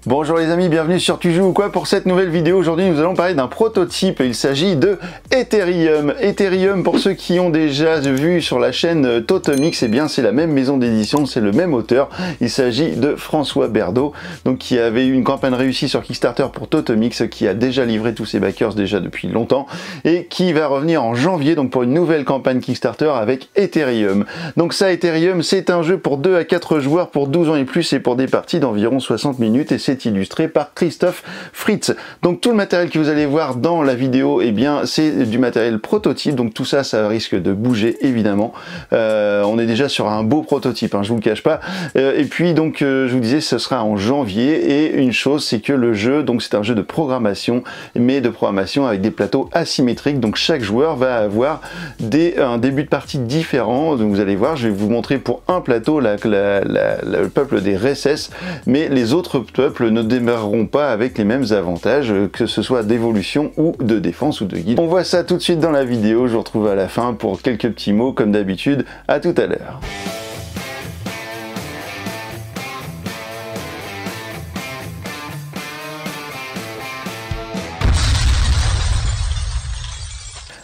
Bonjour les amis, bienvenue sur Tu joues ou quoi. Pour cette nouvelle vidéo, aujourd'hui nous allons parler d'un prototype. Il s'agit de Ethereum. Ethereum, pour ceux qui ont déjà vu sur la chaîne Totemix, eh bien c'est la même maison d'édition, c'est le même auteur. Il s'agit de François Berdo, donc qui avait eu une campagne réussie sur Kickstarter pour Totemix, qui a déjà livré tous ses backers déjà depuis longtemps et qui va revenir en janvier donc pour une nouvelle campagne Kickstarter avec Ethereum. Donc ça, Ethereum, c'est un jeu pour 2 à 4 joueurs pour 12 ans et plus et pour des parties d'environ 60 minutes, et c'est illustré par Christophe Fritz. Donc tout le matériel que vous allez voir dans la vidéo, eh bien c'est du matériel prototype, donc tout ça, ça risque de bouger évidemment. On est déjà sur un beau prototype, hein, je vous le cache pas. Et puis donc je vous disais, ce sera en janvier, et une chose, c'est que le jeu, donc c'est un jeu de programmation, mais de programmation avec des plateaux asymétriques, donc chaque joueur va avoir un début de partie différent. Donc vous allez voir, je vais vous montrer pour un plateau le peuple des Resses, mais les autres peuples ne démarreront pas avec les mêmes avantages, que ce soit d'évolution ou de défense ou de guide. On voit ça tout de suite dans la vidéo, je vous retrouve à la fin pour quelques petits mots comme d'habitude. À tout à l'heure.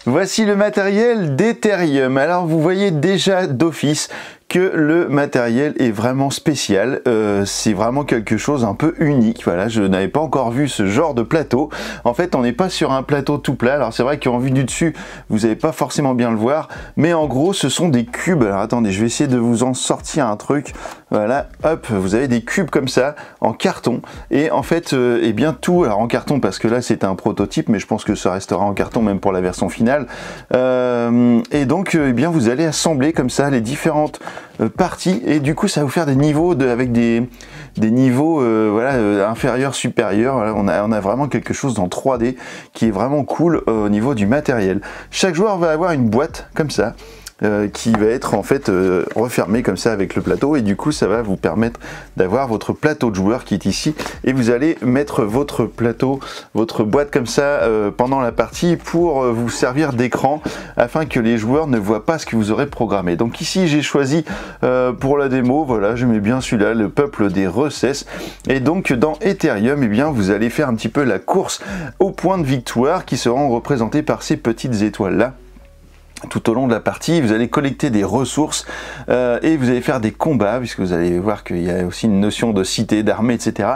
Voici le matériel d'Ethereum. Alors vous voyez déjà d'office que le matériel est vraiment spécial, c'est vraiment quelque chose un peu unique. Voilà, je n'avais pas encore vu ce genre de plateau. En fait, on n'est pas sur un plateau tout plat. Alors c'est vrai qu'en vue du dessus, vous n'allez pas forcément bien le voir, mais en gros, ce sont des cubes. Alors attendez, je vais essayer de vous en sortir un truc. Voilà, hop, vous avez des cubes comme ça, en carton, et en fait, eh bien tout, alors en carton parce que là c'est un prototype, mais je pense que ça restera en carton même pour la version finale. Et donc, eh bien vous allez assembler comme ça les différentes parties, et du coup ça va vous faire des niveaux avec des niveaux voilà, inférieurs, supérieurs. Voilà, on a vraiment quelque chose dans 3D qui est vraiment cool au niveau du matériel. Chaque joueur va avoir une boîte comme ça, qui va être en fait refermé comme ça avec le plateau, et du coup ça va vous permettre d'avoir votre plateau de joueur qui est ici, et vous allez mettre votre plateau, votre boîte comme ça pendant la partie pour vous servir d'écran afin que les joueurs ne voient pas ce que vous aurez programmé. Donc ici j'ai choisi pour la démo, voilà, je mets bien celui-là, le peuple des Resses. Et donc dans Ethereum, eh bien vous allez faire un petit peu la course aux points de victoire qui seront représentés par ces petites étoiles là. Tout au long de la partie, vous allez collecter des ressources et vous allez faire des combats, puisque vous allez voir qu'il y a aussi une notion de cité, d'armée, etc.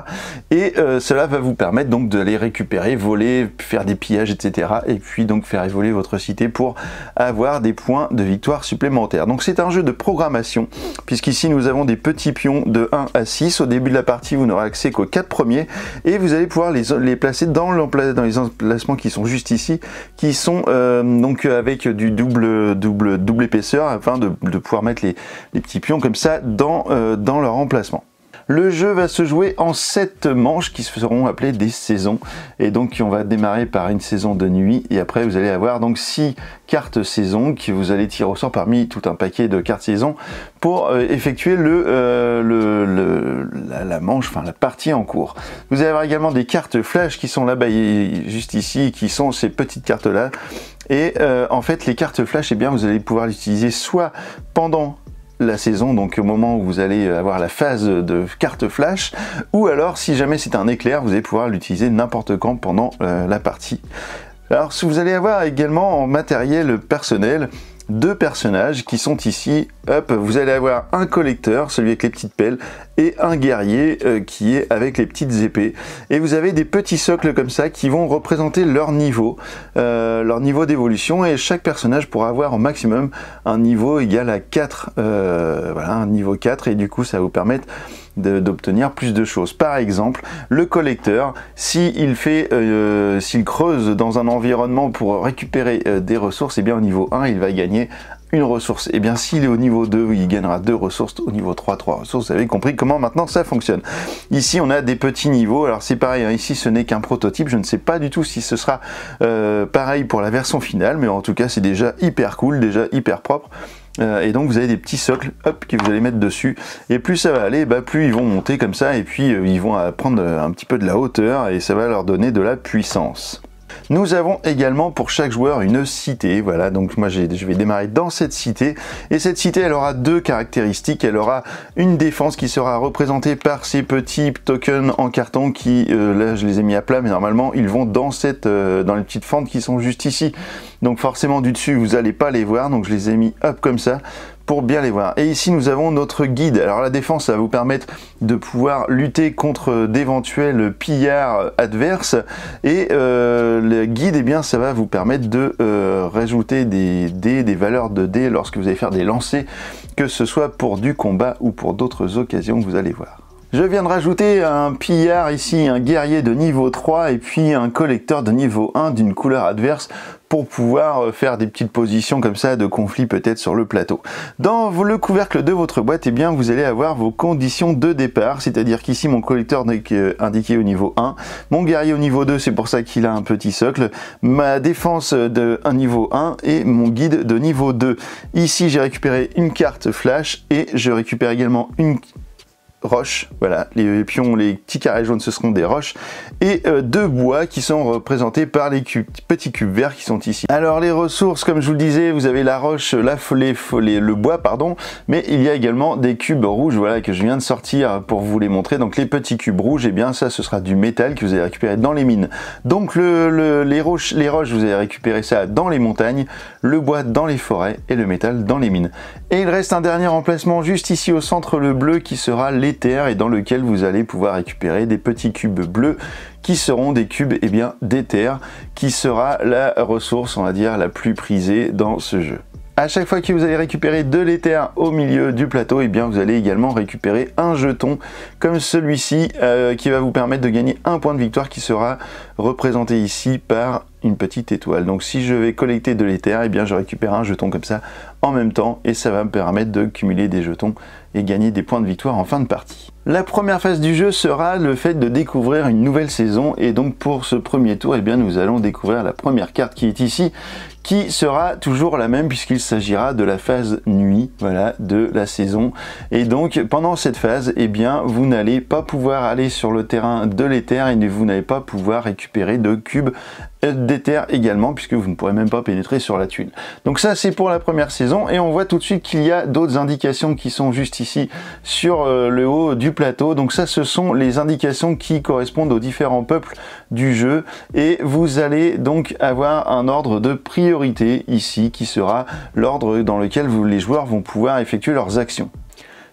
Et cela va vous permettre donc de les récupérer, voler, faire des pillages, etc. Et puis donc faire évoluer votre cité pour avoir des points de victoire supplémentaires. Donc c'est un jeu de programmation, puisqu'ici nous avons des petits pions de 1 à 6. Au début de la partie, vous n'aurez accès qu'aux 4 premiers, et vous allez pouvoir les placer dans les emplacements qui sont juste ici, qui sont donc avec du double épaisseur, afin de pouvoir mettre les petits pions comme ça dans leur emplacement. Le jeu va se jouer en 7 manches qui seront appelées des saisons, et donc on va démarrer par une saison de nuit, et après vous allez avoir donc 6 cartes saison que vous allez tirer au sort parmi tout un paquet de cartes saison pour effectuer la manche, enfin la partie en cours. Vous allez avoir également des cartes flash qui sont là-bas, juste ici, qui sont ces petites cartes là, et en fait les cartes flash, eh bien vous allez pouvoir les utiliser soit pendant la saison, donc au moment où vous allez avoir la phase de carte flash, ou alors si jamais c'est un éclair, vous allez pouvoir l'utiliser n'importe quand pendant la partie. Alors si vous allez avoir également en matériel personnel 2 personnages qui sont ici. Hop, vous allez avoir un collecteur, celui avec les petites pelles, et un guerrier qui est avec les petites épées. Et vous avez des petits socles comme ça qui vont représenter leur niveau d'évolution, et chaque personnage pourra avoir au maximum un niveau égal à 4, voilà, un niveau 4, et du coup ça va vous permettre d'obtenir plus de choses. Par exemple, le collecteur, s'il creuse dans un environnement pour récupérer des ressources, et bien au niveau 1, il va gagner une ressource. Et bien s'il est au niveau 2, il gagnera 2 ressources, au niveau 3, 3 ressources. Vous avez compris comment maintenant ça fonctionne. Ici on a des petits niveaux, alors c'est pareil, hein, ici ce n'est qu'un prototype, je ne sais pas du tout si ce sera pareil pour la version finale, mais en tout cas c'est déjà hyper cool, déjà hyper propre. Et donc vous avez des petits socles, hop, que vous allez mettre dessus, et plus ça va aller, bah, plus ils vont monter comme ça, et puis ils vont prendre un petit peu de la hauteur, et ça va leur donner de la puissance. Nous avons également pour chaque joueur une cité, voilà, donc moi je vais démarrer dans cette cité, et cette cité elle aura deux caractéristiques. Elle aura une défense qui sera représentée par ces petits tokens en carton qui, là je les ai mis à plat, mais normalement ils vont dans les petites fentes qui sont juste ici, donc forcément du dessus vous n'allez pas les voir, donc je les ai mis hop comme ça pour bien les voir. Et ici nous avons notre guide. Alors la défense, ça va vous permettre de pouvoir lutter contre d'éventuels pillards adverses, et le guide, eh bien ça va vous permettre de rajouter des dés, des valeurs de dés lorsque vous allez faire des lancers, que ce soit pour du combat ou pour d'autres occasions que vous allez voir. Je viens de rajouter un pillard ici, un guerrier de niveau 3 et puis un collecteur de niveau 1 d'une couleur adverse pour pouvoir faire des petites positions comme ça de conflit peut-être sur le plateau. Dans le couvercle de votre boîte, eh bien vous allez avoir vos conditions de départ, c'est-à-dire qu'ici mon collecteur n'est indiqué au niveau 1, mon guerrier au niveau 2, c'est pour ça qu'il a un petit socle, ma défense de un niveau 1 et mon guide de niveau 2. Ici j'ai récupéré une carte flash et je récupère également une roches, voilà, les pions, les petits carrés jaunes ce seront des roches, et deux bois qui sont représentés par les petits cubes verts qui sont ici. Alors les ressources, comme je vous le disais, vous avez la roche, le bois, pardon, mais il y a également des cubes rouges, voilà, que je viens de sortir pour vous les montrer. Donc les petits cubes rouges, et eh bien ça ce sera du métal que vous allez récupérer dans les mines. Donc les roches, vous allez récupérer ça dans les montagnes, le bois dans les forêts et le métal dans les mines. Et il reste un dernier emplacement juste ici au centre, le bleu, qui sera l'éther, et dans lequel vous allez pouvoir récupérer des petits cubes bleus qui seront des cubes, eh bien, d'éther, qui sera la ressource, on va dire, la plus prisée dans ce jeu. À chaque fois que vous allez récupérer de l'éther au milieu du plateau, eh bien vous allez également récupérer un jeton comme celui-ci qui va vous permettre de gagner un point de victoire qui sera représenté ici par une petite étoile. Donc si je vais collecter de l'éther, eh bien je récupère un jeton comme ça en même temps, et ça va me permettre de cumuler des jetons et gagner des points de victoire en fin de partie. La première phase du jeu sera le fait de découvrir une nouvelle saison, et donc pour ce premier tour, eh bien nous allons découvrir la première carte qui est ici, qui sera toujours la même puisqu'il s'agira de la phase nuit, voilà, de la saison. Et donc pendant cette phase, eh bien vous n'allez pas pouvoir aller sur le terrain de l'éther, et vous n'allez pas pouvoir récupérer de cubes d'éther également, puisque vous ne pourrez même pas pénétrer sur la tuile. Donc ça c'est pour la première saison, et on voit tout de suite qu'il y a d'autres indications qui sont juste ici sur le haut du plateau. Donc ça, ce sont les indications qui correspondent aux différents peuples du jeu, et vous allez donc avoir un ordre de priorité ici qui sera l'ordre dans lequel les joueurs vont pouvoir effectuer leurs actions.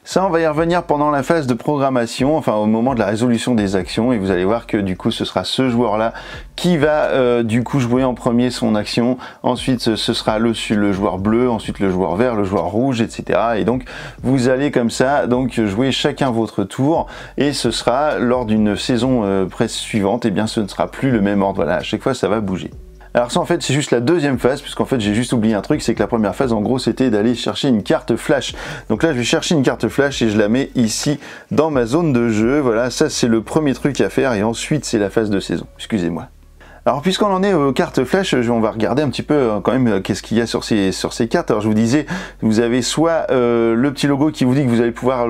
Ça, on va y revenir pendant la phase de programmation, enfin au moment de la résolution des actions, et vous allez voir que du coup ce sera ce joueur-là qui va du coup jouer en premier son action, ensuite ce sera le joueur bleu, ensuite le joueur vert, le joueur rouge, etc. Et donc vous allez comme ça donc jouer chacun votre tour, et ce sera lors d'une saison suivante, et bien ce ne sera plus le même ordre, voilà, à chaque fois ça va bouger. Alors ça en fait c'est juste la deuxième phase, puisqu'en fait j'ai juste oublié un truc, c'est que la première phase en gros c'était d'aller chercher une carte flash. Donc là je vais chercher une carte flash et je la mets ici dans ma zone de jeu, voilà, ça c'est le premier truc à faire, et ensuite c'est la phase de saison, excusez-moi. Alors puisqu'on en est aux cartes flash, on va regarder un petit peu quand même qu'est-ce qu'il y a sur ces cartes. Alors je vous disais, vous avez soit le petit logo qui vous dit que vous allez pouvoir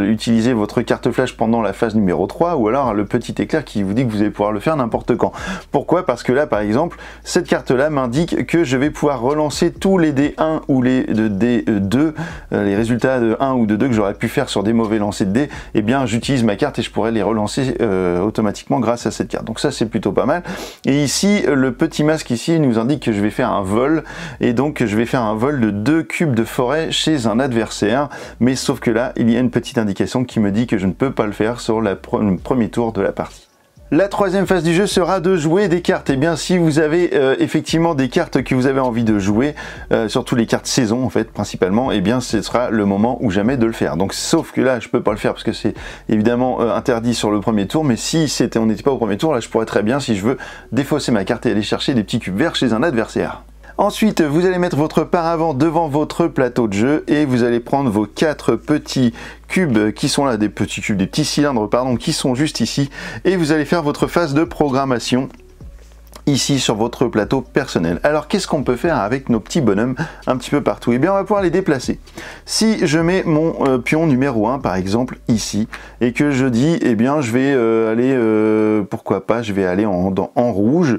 utiliser votre carte flash pendant la phase numéro 3, ou alors le petit éclair qui vous dit que vous allez pouvoir le faire n'importe quand. Pourquoi? Parce que là par exemple, cette carte là m'indique que je vais pouvoir relancer tous les D1 ou les D2, les résultats de 1 ou de 2 que j'aurais pu faire sur des mauvais lancers de dés, et bien j'utilise ma carte et je pourrais les relancer automatiquement grâce à cette carte. Donc ça c'est plutôt pas mal. Et ici, le petit masque ici nous indique que je vais faire un vol, et donc je vais faire un vol de 2 cubes de forêt chez un adversaire, mais sauf que là, il y a une petite indication qui me dit que je ne peux pas le faire sur le premier tour de la partie. La troisième phase du jeu sera de jouer des cartes. Et bien si vous avez effectivement des cartes que vous avez envie de jouer, surtout les cartes saison en fait principalement, et bien ce sera le moment ou jamais de le faire. Donc sauf que là je peux pas le faire parce que c'est évidemment interdit sur le premier tour, mais si on n'était pas au premier tour, là je pourrais très bien, si je veux, défausser ma carte et aller chercher des petits cubes verts chez un adversaire. Ensuite, vous allez mettre votre paravent devant votre plateau de jeu, et vous allez prendre vos 4 petits cubes qui sont là, des petits cubes, des petits cylindres pardon, qui sont juste ici, et vous allez faire votre phase de programmation ici sur votre plateau personnel. Alors qu'est-ce qu'on peut faire avec nos petits bonhommes un petit peu partout? Eh bien on va pouvoir les déplacer. Si je mets mon pion numéro 1 par exemple ici, et que je dis eh bien je vais aller, pourquoi pas, je vais aller en rouge,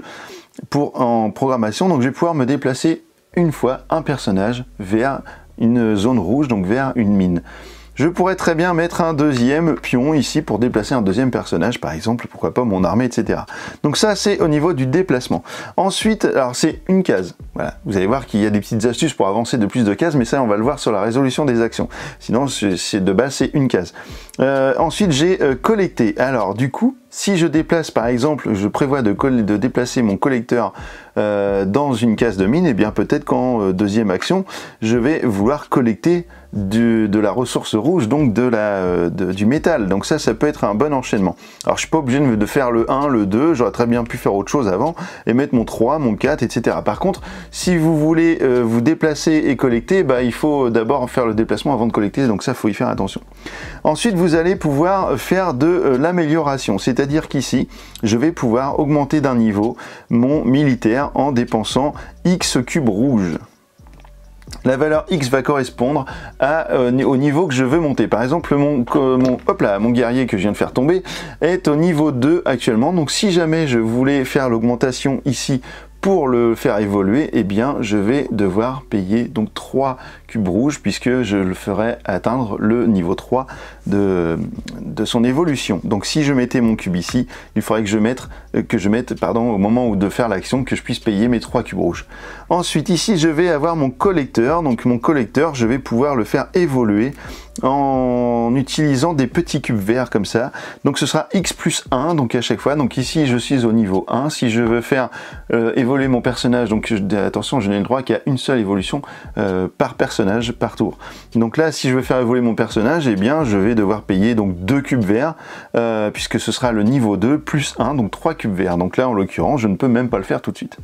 en programmation, donc je vais pouvoir me déplacer une fois un personnage vers une zone rouge, donc vers une mine. Je pourrais très bien mettre un deuxième pion ici pour déplacer un deuxième personnage, par exemple, pourquoi pas mon armée, etc. Donc ça, c'est au niveau du déplacement. Ensuite, alors c'est une case. Voilà, vous allez voir qu'il y a des petites astuces pour avancer de plus de cases, mais ça, on va le voir sur la résolution des actions. Sinon, de base, c'est une case. Ensuite, j'ai collecté. Alors, du coup, si je déplace, par exemple, je prévois de déplacer mon collecteur dans une case de mine, et bien peut-être qu'en deuxième action, je vais vouloir collecter de la ressource rouge, donc du métal. Donc ça peut être un bon enchaînement. Alors je suis pas obligé de faire le 1, le 2, j'aurais très bien pu faire autre chose avant et mettre mon 3, mon 4, etc. Par contre, si vous voulez vous déplacer et collecter, bah, il faut d'abord faire le déplacement avant de collecter, donc ça faut y faire attention. Ensuite, vous allez pouvoir faire de l'amélioration, c'est-à-dire qu'ici, je vais pouvoir augmenter d'un niveau mon militaire en dépensant X cubes rouges. La valeur X va correspondre au niveau que je veux monter. Par exemple, mon guerrier que je viens de faire tomber est au niveau 2 actuellement. Donc si jamais je voulais faire l'augmentation ici pour le faire évoluer, eh bien je vais devoir payer donc 3 cubes rouges puisque je le ferai atteindre le niveau 3 de son évolution. Donc si je mettais mon cube ici, il faudrait que je mette au moment où de faire l'action, que je puisse payer mes 3 cubes rouges. Ensuite ici je vais avoir mon collecteur, donc mon collecteur je vais pouvoir le faire évoluer en utilisant des petits cubes verts comme ça. Donc ce sera X plus 1 donc à chaque fois. Donc ici je suis au niveau 1. Si je veux faire évoluer mon personnage, donc attention, je n'ai le droit qu'à une seule évolution par personnage par tour. Donc là si je veux faire évoluer mon personnage, eh bien je vais devoir payer donc 2 cubes verts puisque ce sera le niveau 2 plus 1, donc 3 cubes verts. Donc là en l'occurrence je ne peux même pas le faire tout de suite.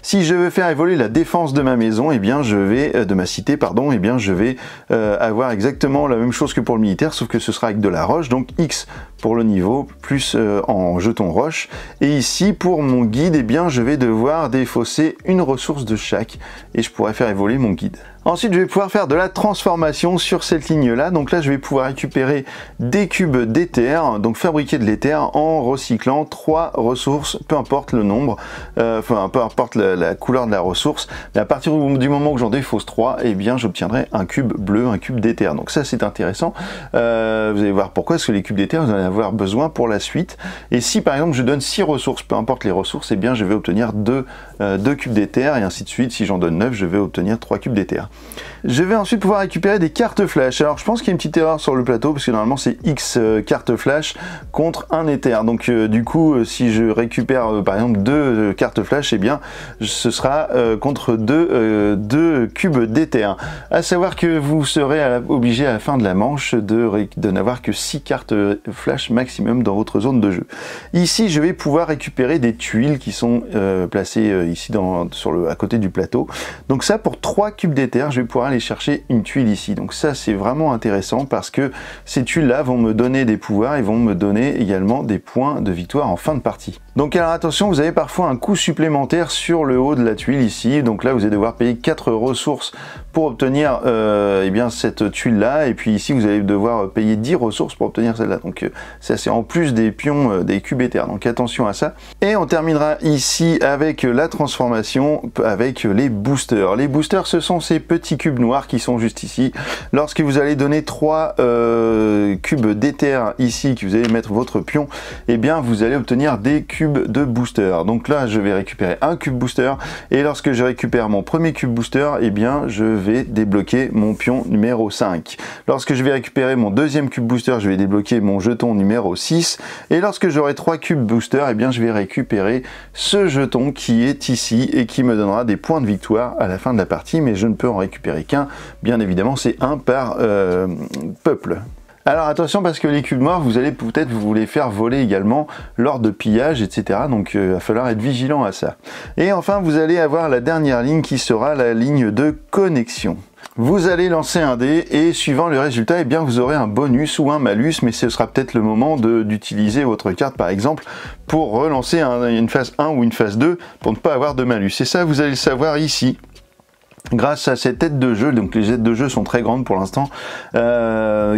Si je veux faire évoluer la défense de ma maison, eh bien de ma cité, pardon, eh bien je vais avoir exactement la même chose que pour le militaire, sauf que ce sera avec de la roche, donc X pour le niveau, plus en jetons roche. Et ici, pour mon guide, eh bien je vais devoir défausser une ressource de chaque, et je pourrais faire évoluer mon guide. Ensuite, je vais pouvoir faire de la transformation sur cette ligne-là. Donc là, je vais pouvoir récupérer des cubes d'éther, donc fabriquer de l'éther en recyclant 3 ressources, peu importe le nombre, enfin peu importe la couleur de la ressource. Mais à partir du moment où j'en défausse 3, eh bien j'obtiendrai un cube bleu, un cube d'éther. Donc ça, c'est intéressant. Vous allez voir pourquoi, parce que les cubes d'éther, vous en allez avoir besoin pour la suite. Et si par exemple je donne 6 ressources, peu importe les ressources, eh bien je vais obtenir 2 cubes d'éther, et ainsi de suite. Si j'en donne 9, je vais obtenir 3 cubes d'éther. Je vais ensuite pouvoir récupérer des cartes flash. Alors je pense qu'il y a une petite erreur sur le plateau parce que normalement c'est X cartes flash contre un éther. Donc du coup si je récupère par exemple 2 cartes flash, eh bien ce sera contre 2 cubes d'éther. À savoir que vous serez obligé à la fin de la manche de n'avoir que 6 cartes flash maximum dans votre zone de jeu. Ici je vais pouvoir récupérer des tuiles qui sont placées ici à côté du plateau. Donc ça, pour 3 cubes d'éther, je vais pouvoir aller chercher une tuile ici. Donc ça c'est vraiment intéressant parce que ces tuiles là vont me donner des pouvoirs et vont me donner également des points de victoire en fin de partie. Donc alors attention, vous avez parfois un coût supplémentaire sur le haut de la tuile ici. Donc là vous allez devoir payer 4 ressources pour obtenir eh bien cette tuile là, et puis ici vous allez devoir payer 10 ressources pour obtenir celle-là. Donc ça c'est en plus des pions des cubes éther, donc attention à ça. Et on terminera ici avec la transformation avec les boosters. Les boosters, ce sont ces petits cubes noirs qui sont juste ici. Lorsque vous allez donner 3 cubes d'éther ici, que vous allez mettre votre pion, et bien vous allez obtenir des cubes de booster. Donc là je vais récupérer un cube booster, et lorsque je récupère mon premier cube booster, et bien je vais débloquer mon pion numéro 5. Lorsque je vais récupérer mon deuxième cube booster, je vais débloquer mon jeton numéro 6, et lorsque j'aurai 3 cubes booster, et bien je vais récupérer ce jeton qui est ici et qui me donnera des points de victoire à la fin de la partie, mais je ne peux en récupérer qu'un, bien évidemment c'est un par peuple. Alors attention, parce que les cubes noirs, vous allez peut-être vous les faire voler également lors de pillage, etc. Donc il va falloir être vigilant à ça. Et enfin, vous allez avoir la dernière ligne qui sera la ligne de connexion. Vous allez lancer un dé et suivant le résultat, eh bien vous aurez un bonus ou un malus, mais ce sera peut-être le moment d'utiliser votre carte par exemple pour relancer une phase 1 ou une phase 2 pour ne pas avoir de malus. Et ça, vous allez le savoir ici, grâce à cette aide de jeu. Donc les aides de jeu sont très grandes pour l'instant,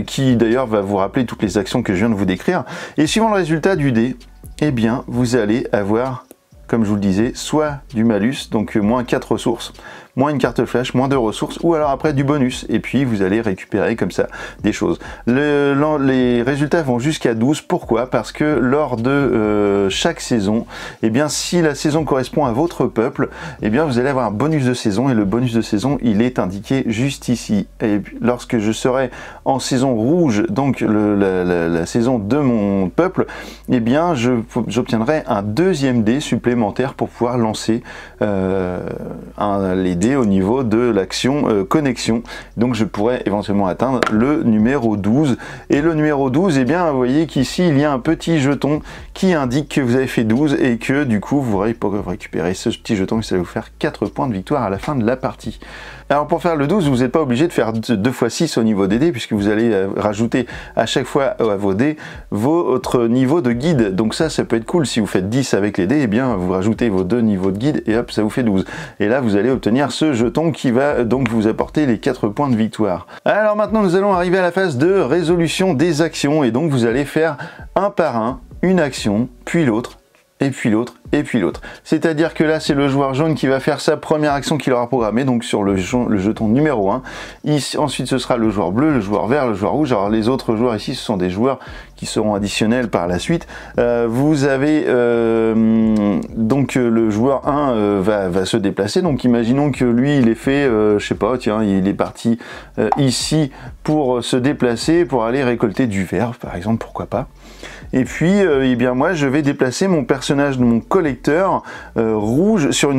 qui d'ailleurs va vous rappeler toutes les actions que je viens de vous décrire. Et suivant le résultat du dé, eh bien vous allez avoir comme je vous le disais, soit du malus, donc moins 4 ressources, moins une carte flash, moins 2 ressources, ou alors après du bonus, et puis vous allez récupérer comme ça des choses. Les résultats vont jusqu'à 12, pourquoi? Parce que lors de chaque saison, eh bien si la saison correspond à votre peuple, eh bien vous allez avoir un bonus de saison, et le bonus de saison, il est indiqué juste ici. Et lorsque je serai en saison rouge, donc la saison de mon peuple, eh bien j'obtiendrai un deuxième dé supplémentaire pour pouvoir lancer les dés au niveau de l'action connexion. Donc je pourrais éventuellement atteindre le numéro 12. Et le numéro 12, eh bien vous voyez qu'ici il y a un petit jeton qui indique que vous avez fait 12 et que du coup vous récupérez ce petit jeton et ça va vous faire 4 points de victoire à la fin de la partie. Alors pour faire le 12, vous n'êtes pas obligé de faire 2 x 6 au niveau des dés, puisque vous allez rajouter à chaque fois à vos dés votre niveau de guide. Donc ça peut être cool. Si vous faites 10 avec les dés, eh bien vous rajoutez vos 2 niveaux de guide et hop, ça vous fait 12. Et là vous allez obtenir ce jeton qui va donc vous apporter les 4 points de victoire. Alors maintenant nous allons arriver à la phase de résolution des actions, et donc vous allez faire un par un une action, puis l'autre, et puis l'autre, et puis l'autre. C'est-à-dire que là, c'est le joueur jaune qui va faire sa première action qu'il aura programmée, donc sur le jeton numéro 1. Ici, ensuite, ce sera le joueur bleu, le joueur vert, le joueur rouge. Alors, les autres joueurs ici, ce sont des joueurs qui seront additionnels par la suite. Vous avez donc le joueur 1 va se déplacer. Donc, imaginons que lui, il est fait, je sais pas, tiens, il est parti ici pour se déplacer, pour aller récolter du vert, par exemple, pourquoi pas. Et puis, eh bien moi, je vais déplacer mon personnage de mon collecteur rouge sur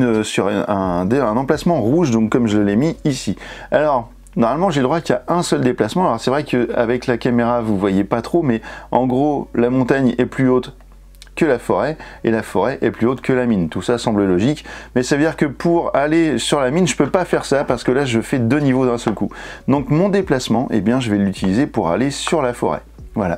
un emplacement rouge, donc comme je l'ai mis ici. Alors, normalement, j'ai le droit qu'il y a un seul déplacement. Alors, c'est vrai qu'avec la caméra, vous voyez pas trop, mais en gros, la montagne est plus haute que la forêt, et la forêt est plus haute que la mine. Tout ça semble logique, mais ça veut dire que pour aller sur la mine, je peux pas faire ça, parce que là, je fais 2 niveaux d'un seul coup. Donc, mon déplacement, eh bien, je vais l'utiliser pour aller sur la forêt. Voilà.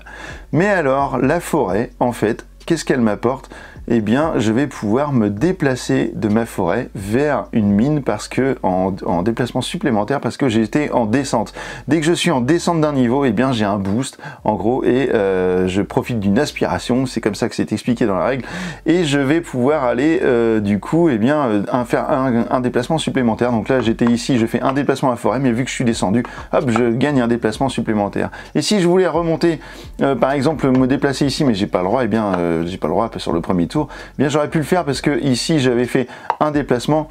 Mais alors, la forêt, en fait, qu'est-ce qu'elle m'apporte? Eh bien, je vais pouvoir me déplacer de ma forêt vers une mine parce que en déplacement supplémentaire, parce que j'ai été en descente. Dès que je suis en descente d'un niveau, eh bien, j'ai un boost, en gros, et je profite d'une aspiration. C'est comme ça que c'est expliqué dans la règle. Et je vais pouvoir aller, du coup, eh bien, faire un déplacement supplémentaire. Donc là, j'étais ici, je fais un déplacement à la forêt, mais vu que je suis descendu, hop, je gagne un déplacement supplémentaire. Et si je voulais remonter, par exemple, me déplacer ici, mais j'ai pas le droit, eh bien, j'ai pas le droit sur le premier tour, eh bien j'aurais pu le faire parce que ici j'avais fait un déplacement,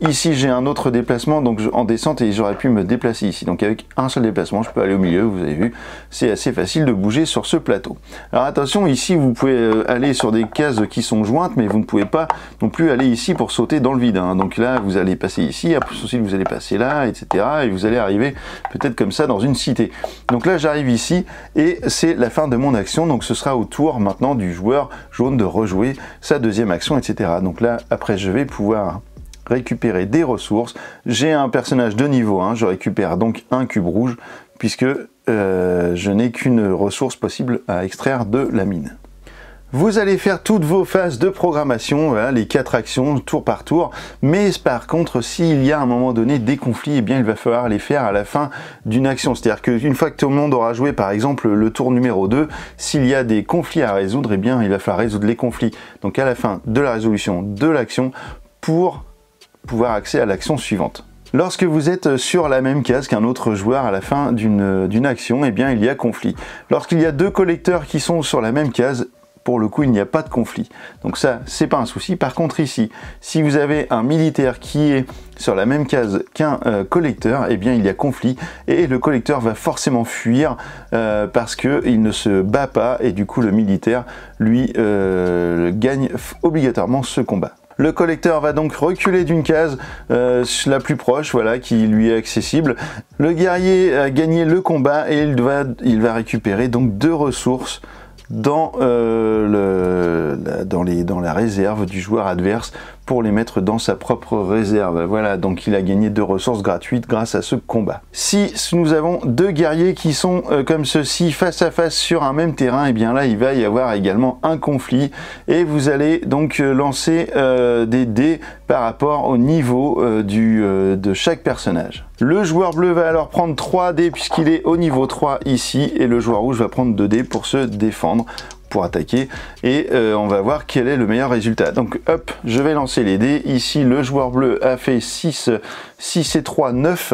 ici j'ai un autre déplacement, donc en descente, et j'aurais pu me déplacer ici. Donc avec un seul déplacement, je peux aller au milieu, vous avez vu, c'est assez facile de bouger sur ce plateau. Alors attention, ici vous pouvez aller sur des cases qui sont jointes, mais vous ne pouvez pas non plus aller ici pour sauter dans le vide, hein. Donc là vous allez passer ici, après aussi vous allez passer là, etc. Et vous allez arriver peut-être comme ça dans une cité. Donc là j'arrive ici, et c'est la fin de mon action, donc ce sera au tour maintenant du joueur jaune de rejouer sa deuxième action, etc. Donc là après je vais pouvoir récupérer des ressources. J'ai un personnage de niveau 1, je récupère donc un cube rouge, puisque je n'ai qu'une ressource possible à extraire de la mine. Vous allez faire toutes vos phases de programmation, voilà, les 4 actions tour par tour, mais par contre s'il y a à un moment donné des conflits, eh bien il va falloir les faire à la fin d'une action. C'est-à-dire qu'une fois que tout le monde aura joué par exemple le tour numéro 2, s'il y a des conflits à résoudre, eh bien il va falloir résoudre les conflits. Donc à la fin de la résolution de l'action pour pouvoir accéder à l'action suivante. Lorsque vous êtes sur la même case qu'un autre joueur à la fin d'une action, eh bien il y a conflit. Lorsqu'il y a 2 collecteurs qui sont sur la même case, pour le coup il n'y a pas de conflit. Donc ça, c'est pas un souci. Par contre ici, si vous avez un militaire qui est sur la même case qu'un collecteur, eh bien il y a conflit, et le collecteur va forcément fuir parce qu'il ne se bat pas, et du coup le militaire, lui, gagne obligatoirement ce combat. Le collecteur va donc reculer d'une case la plus proche, voilà, qui lui est accessible. Le guerrier a gagné le combat, et il va récupérer donc 2 ressources dans la réserve du joueur adverse pour les mettre dans sa propre réserve. Voilà, donc il a gagné 2 ressources gratuites grâce à ce combat. Si nous avons 2 guerriers qui sont comme ceci face à face sur un même terrain, et bien là il va y avoir également un conflit et vous allez donc lancer des dés par rapport au niveau de chaque personnage. Le joueur bleu va alors prendre 3 dés puisqu'il est au niveau 3 ici, et le joueur rouge va prendre 2 dés pour se défendre, pour attaquer, et on va voir quel est le meilleur résultat. Donc hop, je vais lancer les dés. Ici le joueur bleu a fait 6 et 3, 9.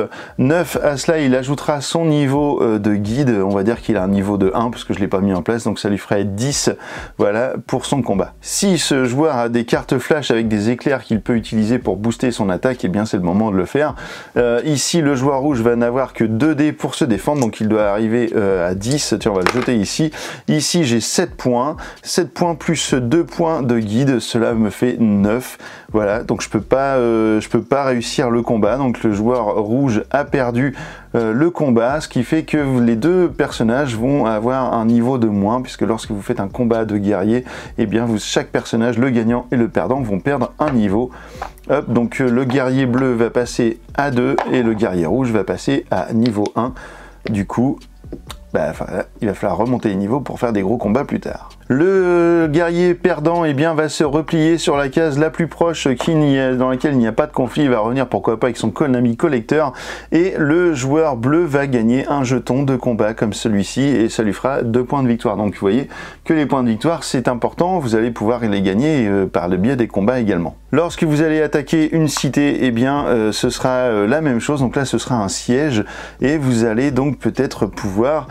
À cela il ajoutera son niveau de guide, on va dire qu'il a un niveau de 1 parce que je ne l'ai pas mis en place, donc ça lui ferait 10, voilà, pour son combat. Si ce joueur a des cartes flash avec des éclairs qu'il peut utiliser pour booster son attaque, et bien c'est le moment de le faire. Ici le joueur rouge va n'avoir que 2 dés pour se défendre, donc il doit arriver à 10, tiens on va le jeter ici. Ici j'ai 7 points plus 2 points de guide, cela me fait 9, voilà, donc je peux pas réussir le combat, donc le joueur rouge a perdu le combat, ce qui fait que les 2 personnages vont avoir un niveau de moins, puisque lorsque vous faites un combat de guerrier, et bien chaque personnage, le gagnant et le perdant, vont perdre un niveau. Hop, donc le guerrier bleu va passer à 2 et le guerrier rouge va passer à niveau 1, du coup il va falloir remonter les niveaux pour faire des gros combats plus tard. Le guerrier perdant va se replier sur la case la plus proche dans laquelle il n'y a pas de conflit. Il va revenir pourquoi pas avec son ami collecteur, et le joueur bleu va gagner un jeton de combat comme celui-ci et ça lui fera 2 points de victoire. Donc vous voyez que les points de victoire c'est important, vous allez pouvoir les gagner par le biais des combats également. Lorsque vous allez attaquer une cité, ce sera la même chose, donc là ce sera un siège et vous allez donc peut-être pouvoir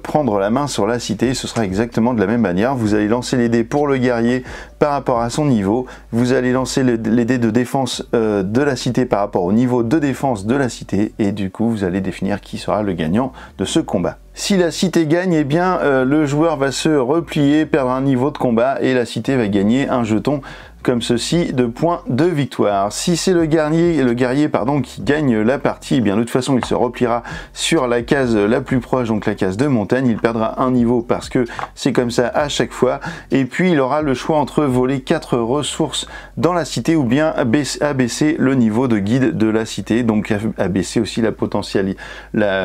prendre la main sur la cité. Ce sera exactement de la même manière. Vous allez lancer les dés pour le guerrier par rapport à son niveau, vous allez lancer les dés de défense de la cité par rapport au niveau de défense de la cité, et du coup vous allez définir qui sera le gagnant de ce combat. Si la cité gagne, le joueur va se replier, perdre un niveau de combat, et la cité va gagner un jeton comme ceci de points de victoire. Si c'est le guerrier qui gagne la partie, de toute façon il se repliera sur la case la plus proche, donc la case de montagne, il perdra un niveau parce que c'est comme ça à chaque fois, et puis il aura le choix entre voler 4 ressources dans la cité ou bien abaisser le niveau de guide de la cité, donc abaisser aussi la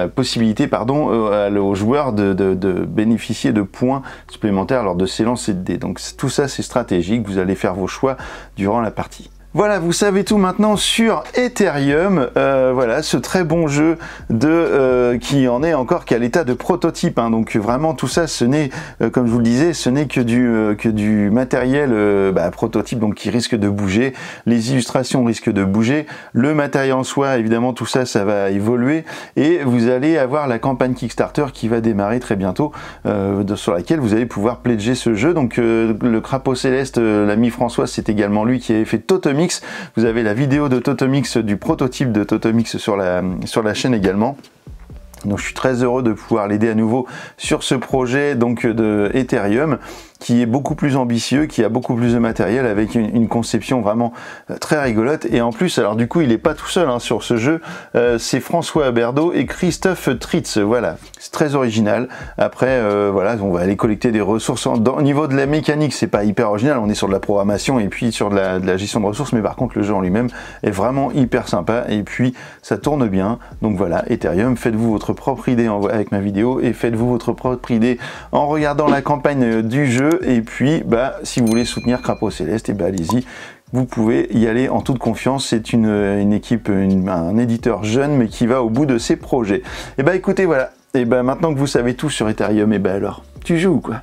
possibilité aux joueurs de bénéficier de points supplémentaires lors de ces lancers de dés. Donc tout ça c'est stratégique, vous allez faire vos choix durant la partie. Voilà, vous savez tout maintenant sur Ethereum, voilà, ce très bon jeu qui en est encore qu'à l'état de prototype, donc vraiment tout ça, ce n'est, comme je vous le disais, ce n'est que du matériel prototype, donc qui risque de bouger, les illustrations risquent de bouger, le matériel en soi, évidemment, tout ça, ça va évoluer, et vous allez avoir la campagne Kickstarter qui va démarrer très bientôt, sur laquelle vous allez pouvoir pledger ce jeu. Donc le crapaud céleste, l'ami François, c'est également lui qui avait fait Totemix. Vous avez la vidéo de Totemix, du prototype de Totemix sur la chaîne également. Donc je suis très heureux de pouvoir l'aider à nouveau sur ce projet donc de Ethereum, qui est beaucoup plus ambitieux, qui a beaucoup plus de matériel, avec une conception vraiment très rigolote. Et en plus, alors du coup, il n'est pas tout seul sur ce jeu, c'est François Berdo et Christophe Tritz, voilà, c'est très original. Après, voilà, on va aller collecter des ressources. Au niveau de la mécanique, c'est pas hyper original, on est sur de la programmation et puis sur de la gestion de ressources, mais par contre, le jeu en lui-même est vraiment hyper sympa, et puis ça tourne bien. Donc voilà, Ethereum, faites-vous votre propre idée avec ma vidéo, et faites-vous votre propre idée en regardant la campagne du jeu. Et puis si vous voulez soutenir Crapaud Céleste, allez-y, vous pouvez y aller en toute confiance. C'est une équipe, un éditeur jeune mais qui va au bout de ses projets. Et écoutez, voilà, et maintenant que vous savez tout sur Ethereum, alors tu joues ou quoi?